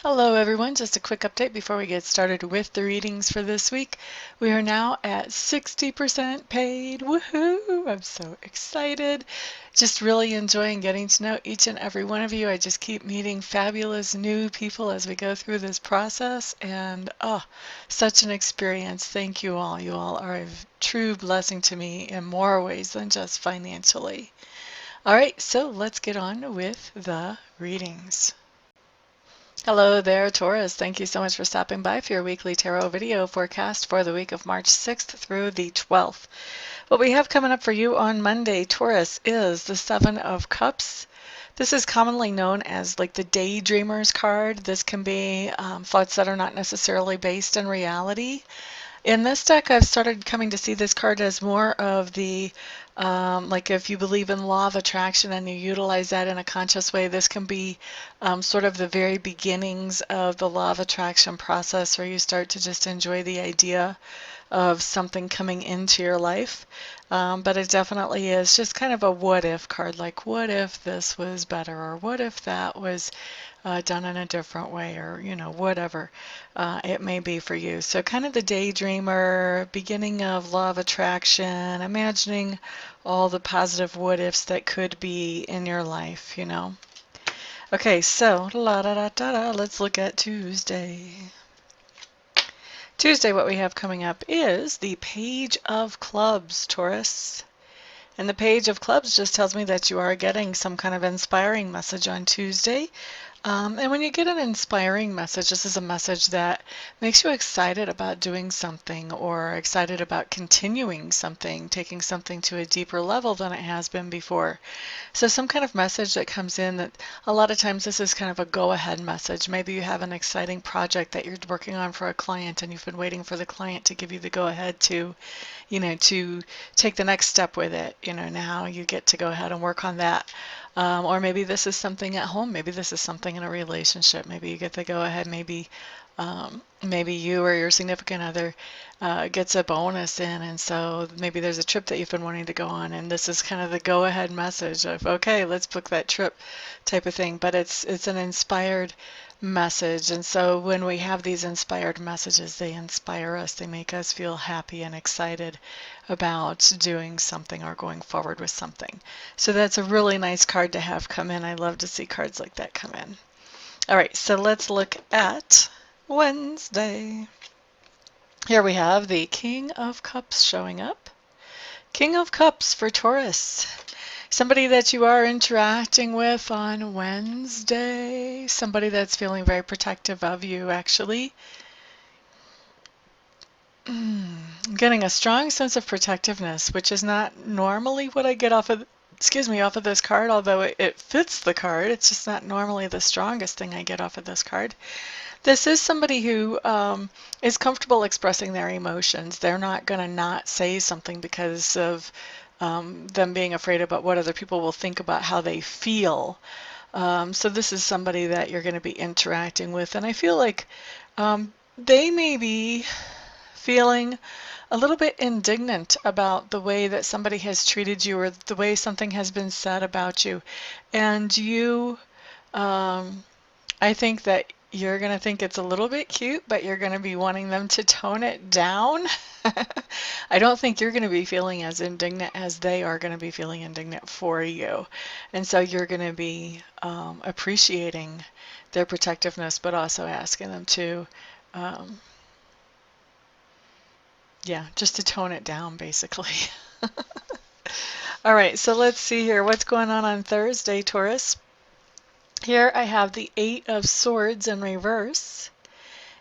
Hello everyone, just a quick update before we get started with the readings for this week. We are now at 60% paid. Woohoo! I'm so excited. Just really enjoying getting to know each and every one of you. I just keep meeting fabulous new people as we go through this process, and such an experience. Thank you all. You all are a true blessing to me in more ways than just financially. All right, so let's get on with the readings. Hello there, Taurus. Thank you so much for stopping by for your weekly tarot video forecast for the week of March 6th through the 12th. What we have coming up for you on Monday, Taurus, is the Seven of Cups. This is commonly known as like the Daydreamer's card. This can be thoughts that are not necessarily based in reality. In this deck, I've started coming to see this card as more of the, like if you believe in law of attraction and you utilize that in a conscious way, this can be sort of the very beginnings of the law of attraction process where you start to just enjoy the idea of something coming into your life. But it definitely is just kind of a what if card, like what if this was better, or what if that was done in a different way, or whatever it may be for you. So kind of the daydreamer, beginning of law of attraction, imagining all the positive what ifs that could be in your life, Okay, so let's look at Tuesday. Tuesday, what we have coming up is the Page of Clubs, Taurus. And the Page of Clubs just tells me that you are getting some kind of inspiring message on Tuesday. And when you get an inspiring message, this is a message that makes you excited about doing something, or excited about continuing something, taking something to a deeper level than it has been before. So some kind of message that comes in that a lot of times this is kind of a go-ahead message. Maybe you have an exciting project that you're working on for a client and you've been waiting for the client to give you the go-ahead to take the next step with it. Now you get to go ahead and work on that. Or maybe this is something at home. Maybe this is something in a relationship. Maybe you get the go-ahead. Maybe you or your significant other gets a bonus in, and so maybe there's a trip that you've been wanting to go on, and this is kind of the go-ahead message of, okay, let's book that trip type of thing. But it's an inspired message, and so when we have these inspired messages, they inspire us. They make us feel happy and excited about doing something or going forward with something. So that's a really nice card to have come in. I love to see cards like that come in. All right, so let's look at Wednesday. Here we have the King of Cups showing up. King of Cups for Taurus. Somebody that you are interacting with on Wednesday. Somebody that's feeling very protective of you, actually. I'm getting a strong sense of protectiveness, which is not normally what I get off of this card, although it fits the card. It's just not normally the strongest thing I get off of this card. This is somebody who is comfortable expressing their emotions. They're not going to not say something because of them being afraid about what other people will think about how they feel. So this is somebody that you're going to be interacting with, and I feel like they may be feeling a little bit indignant about the way that somebody has treated you, or the way something has been said about you. And you, I think that you're going to think it's a little bit cute, but you're going to be wanting them to tone it down. I don't think you're going to be feeling as indignant as they are going to be feeling indignant for you. And so you're going to be appreciating their protectiveness, but also asking them to just to tone it down, basically. All right, so let's see here. What's going on Thursday, Taurus? Here I have the Eight of Swords in reverse.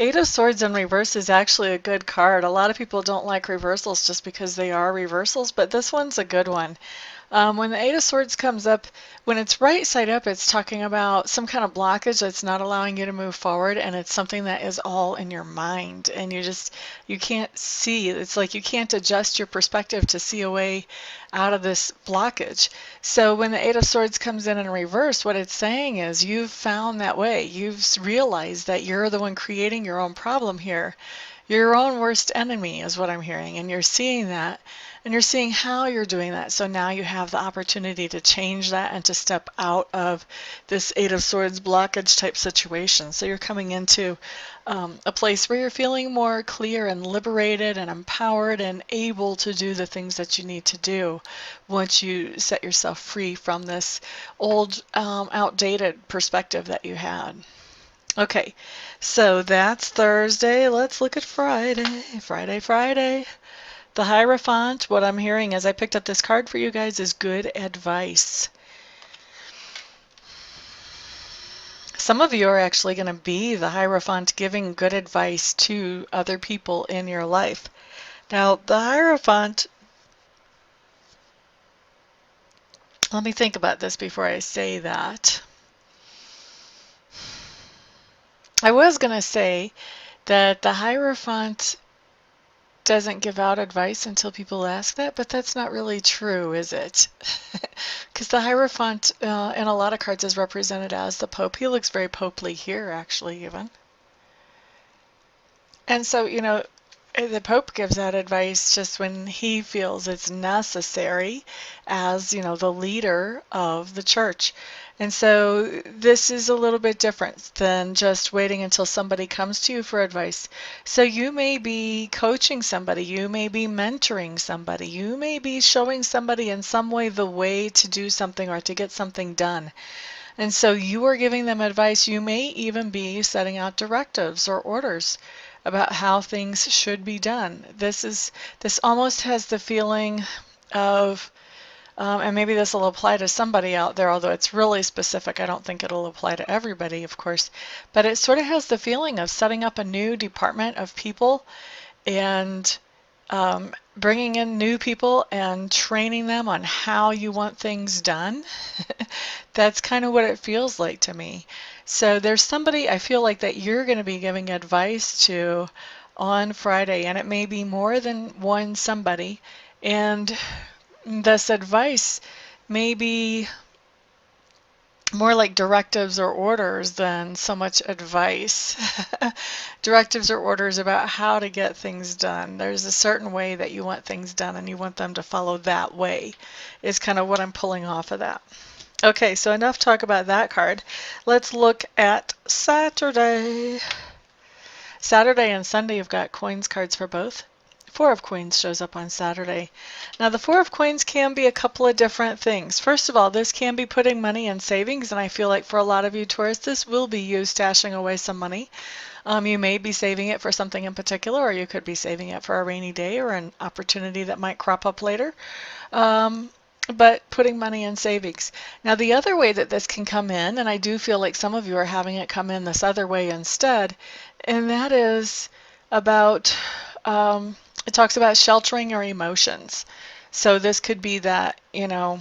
Eight of Swords in reverse is actually a good card. A lot of people don't like reversals just because they are reversals, but this one's a good one. When the Eight of Swords comes up, when it's right side up, it's talking about some kind of blockage that's not allowing you to move forward, and it's something that is all in your mind, and you can't see. It's like you can't adjust your perspective to see a way out of this blockage. So when the Eight of Swords comes in reverse, what it's saying is you've found that way. You've realized that you're the one creating your own problem here. You're your own worst enemy is what I'm hearing, and you're seeing that, and you're seeing how you're doing that. So now you have the opportunity to change that and to step out of this Eight of Swords blockage type situation. So you're coming into a place where you're feeling more clear and liberated and empowered and able to do the things that you need to do once you set yourself free from this old, outdated perspective that you had. Okay, so that's Thursday. Let's look at Friday. Friday. The Hierophant, what I'm hearing as I picked up this card for you guys is good advice. Some of you are actually going to be the Hierophant giving good advice to other people in your life. Now, the Hierophant, let me think about this before I say that. I was going to say that the Hierophant doesn't give out advice until people ask that, but that's not really true, is it? Because the Hierophant in a lot of cards is represented as the Pope. He looks very popely here, actually, even. And so, you know, the Pope gives out advice just when he feels it's necessary as, you know, the leader of the church. And so this is a little bit different than just waiting until somebody comes to you for advice. So you may be coaching somebody, you may be mentoring somebody, you may be showing somebody in some way the way to do something or to get something done. And so you are giving them advice. You may even be setting out directives or orders about how things should be done. This almost has the feeling of, and maybe this will apply to somebody out there, although it's really specific. I don't think it'll apply to everybody, of course, but it sort of has the feeling of setting up a new department of people and bringing in new people and training them on how you want things done. That's kind of what it feels like to me. So there's somebody I feel like that you're going to be giving advice to on Friday, and it may be more than one somebody. And this advice may be more like directives or orders than so much advice. Directives or orders about how to get things done. There's a certain way that you want things done and you want them to follow that way is kind of what I'm pulling off of that. Okay, so enough talk about that card. Let's look at Saturday. Saturday and Sunday you've got coins cards for both. Four of Coins shows up on Saturday. Now the Four of Coins can be a couple of different things. First of all, this can be putting money in savings, and I feel like for a lot of you Taurus, this will be you stashing away some money. You may be saving it for something in particular, or you could be saving it for a rainy day or an opportunity that might crop up later. But putting money in savings. Now the other way that this can come in, and I do feel like some of you are having it come in this other way instead, and that is about it talks about sheltering your emotions. So this could be that, you know,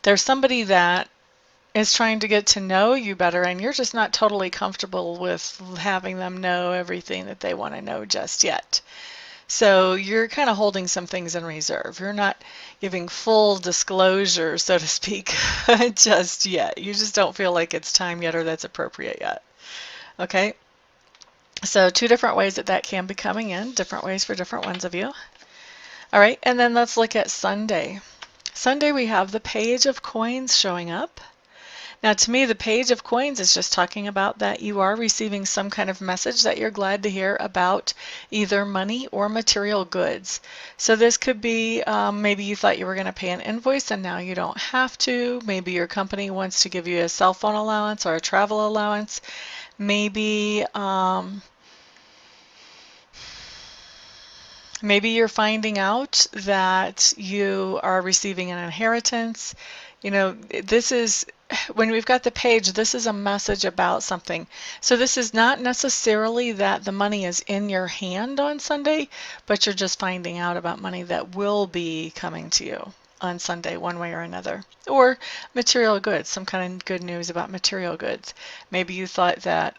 there's somebody that is trying to get to know you better and you're just not totally comfortable with having them know everything that they want to know just yet. So you're kind of holding some things in reserve. You're not giving full disclosure, so to speak, just yet. You just don't feel like it's time yet or that's appropriate yet. Okay? So two different ways that that can be coming in, different ways for different ones of you. All right, and then let's look at Sunday. Sunday we have the Page of Coins showing up. Now to me the Page of Coins is just talking about that you are receiving some kind of message that you're glad to hear about either money or material goods. So this could be maybe you thought you were going to pay an invoice and now you don't have to. Maybe your company wants to give you a cell phone allowance or a travel allowance. Maybe maybe you're finding out that you are receiving an inheritance. You know, this is, when we've got the page, this is a message about something. So this is not necessarily that the money is in your hand on Sunday, but you're just finding out about money that will be coming to you on Sunday one way or another. Or material goods, some kind of good news about material goods. Maybe you thought that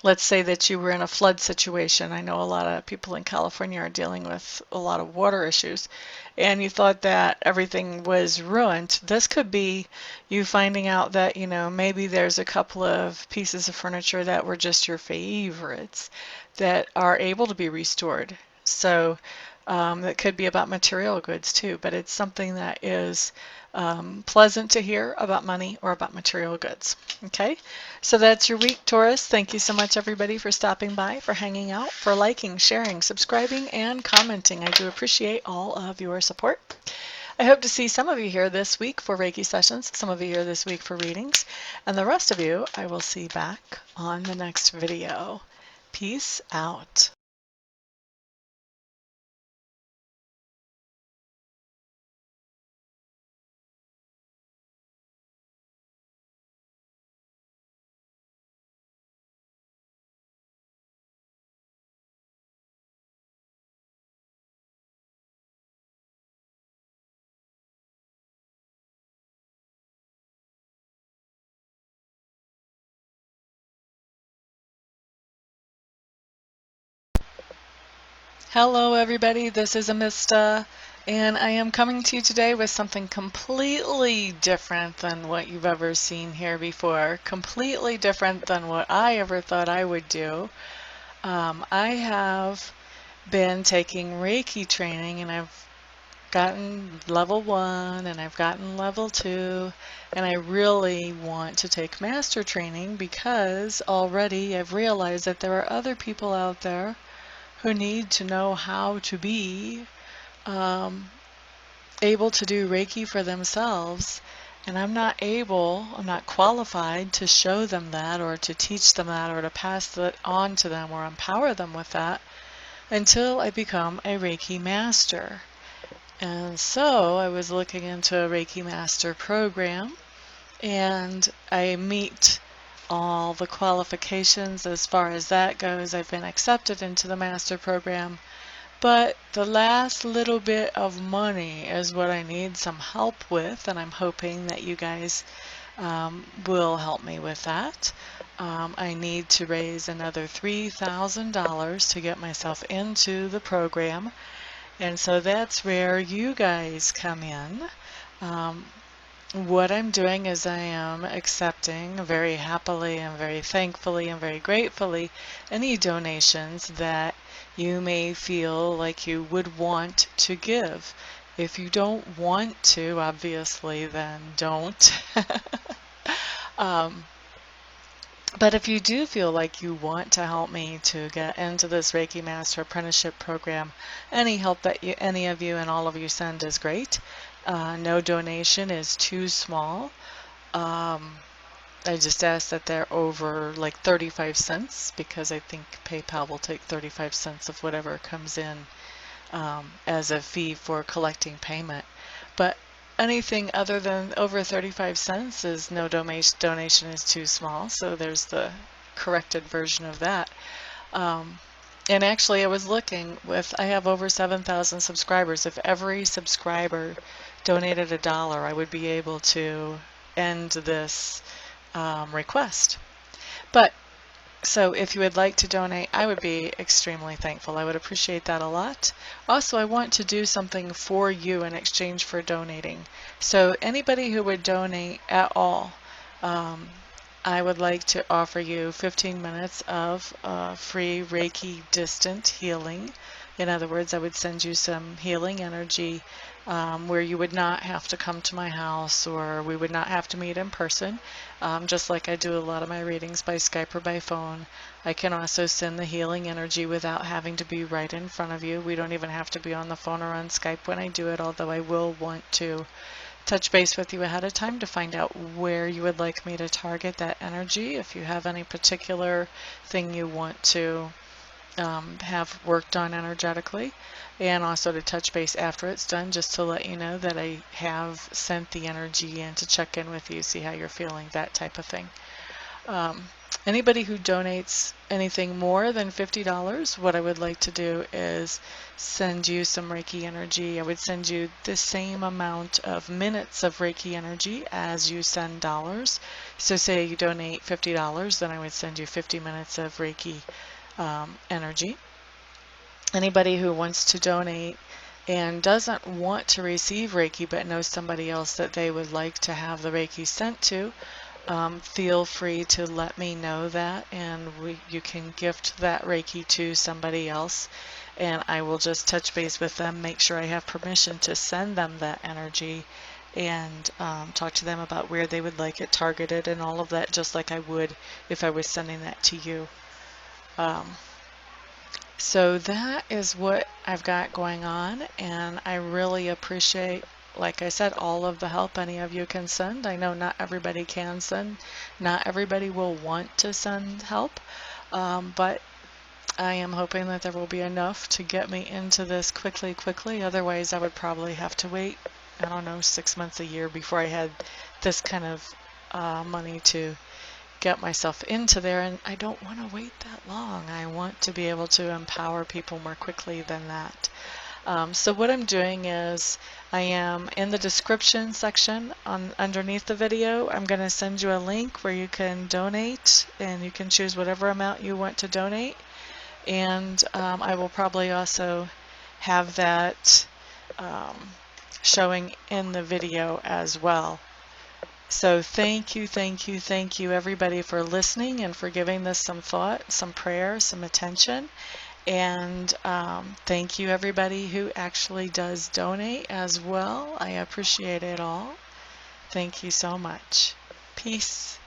let's say that you were in a flood situation. I know a lot of people in California are dealing with a lot of water issues, and you thought that everything was ruined. This could be you finding out that, maybe there's a couple of pieces of furniture that were just your favorites that are able to be restored. So that could be about material goods too, but it's something that is pleasant to hear about money or about material goods. Okay, so that's your week, Taurus. Thank you so much, everybody, for stopping by, for hanging out, for liking, sharing, subscribing, and commenting. I do appreciate all of your support. I hope to see some of you here this week for Reiki sessions, some of you here this week for readings, and the rest of you I will see back on the next video. Peace out. Hello everybody, this is Amista, and I am coming to you today with something completely different than what you've ever seen here before, completely different than what I ever thought I would do. I have been taking Reiki training, and I've gotten level 1 and I've gotten level 2, and I really want to take master training because already I've realized that there are other people out there who need to know how to be able to do Reiki for themselves. And I'm not qualified to show them that or to teach them that or to pass that on to them or empower them with that until I become a Reiki Master. And so I was looking into a Reiki Master program, and I meet all the qualifications as far as that goes. I've been accepted into the Master program, but the last little bit of money is what I need some help with, and I'm hoping that you guys will help me with that. I need to raise another $3,000 to get myself into the program, and so that's where you guys come in. What I'm doing is I am accepting very happily and very thankfully and very gratefully any donations that you may feel like you would want to give. If you don't want to, obviously, then don't. But if you do feel like you want to help me to get into this Reiki Master Apprenticeship Program, any help that any of you and all of you send is great. No donation is too small. I just ask that they're over like 35 cents because I think PayPal will take 35 cents of whatever comes in as a fee for collecting payment. But anything other than over 35 cents is no donation is too small. So there's the corrected version of that. And actually I was looking I have over 7,000 subscribers. If every subscriber donated $1, I would be able to end this request. But so if you would like to donate, I would be extremely thankful. I would appreciate that a lot. Also, I want to do something for you in exchange for donating. So anybody who would donate at all, I would like to offer you 15 minutes of free Reiki distant healing. In other words, I would send you some healing energy where you would not have to come to my house, or we would not have to meet in person. Just like I do a lot of my readings by Skype or by phone. I can also send the healing energy without having to be right in front of you. We don't even have to be on the phone or on Skype when I do it, although I will want to touch base with you ahead of time to find out where you would like me to target that energy. If you have any particular thing you want to have worked on energetically, and also to touch base after it's done just to let you know that I have sent the energy in to check in with you, see how you're feeling, that type of thing. Anybody who donates anything more than $50, what I would like to do is send you some Reiki energy. I would send you the same amount of minutes of Reiki energy as you send dollars. So say you donate $50, then I would send you 50 minutes of Reiki energy. Anybody who wants to donate and doesn't want to receive Reiki but knows somebody else that they would like to have the Reiki sent to, feel free to let me know that, and you can gift that Reiki to somebody else, and I will just touch base with them, make sure I have permission to send them that energy, and talk to them about where they would like it targeted and all of that, just like I would if I was sending that to you. So that is what I've got going on, and I really appreciate, like I said, all of the help any of you can send. I know not everybody can send, not everybody will want to send help, but I am hoping that there will be enough to get me into this quickly. Otherwise, I would probably have to wait, I don't know, 6 months, a year before I had this kind of money to get myself into there, and I don't want to wait that long. I want to be able to empower people more quickly than that. So what I'm doing is I am in the description section underneath the video. I'm going to send you a link where you can donate, and you can choose whatever amount you want to donate, and I will probably also have that showing in the video as well. So thank you everybody for listening and for giving this some thought, some prayer, some attention. And thank you everybody who actually does donate as well. I appreciate it all. Thank you so much. Peace.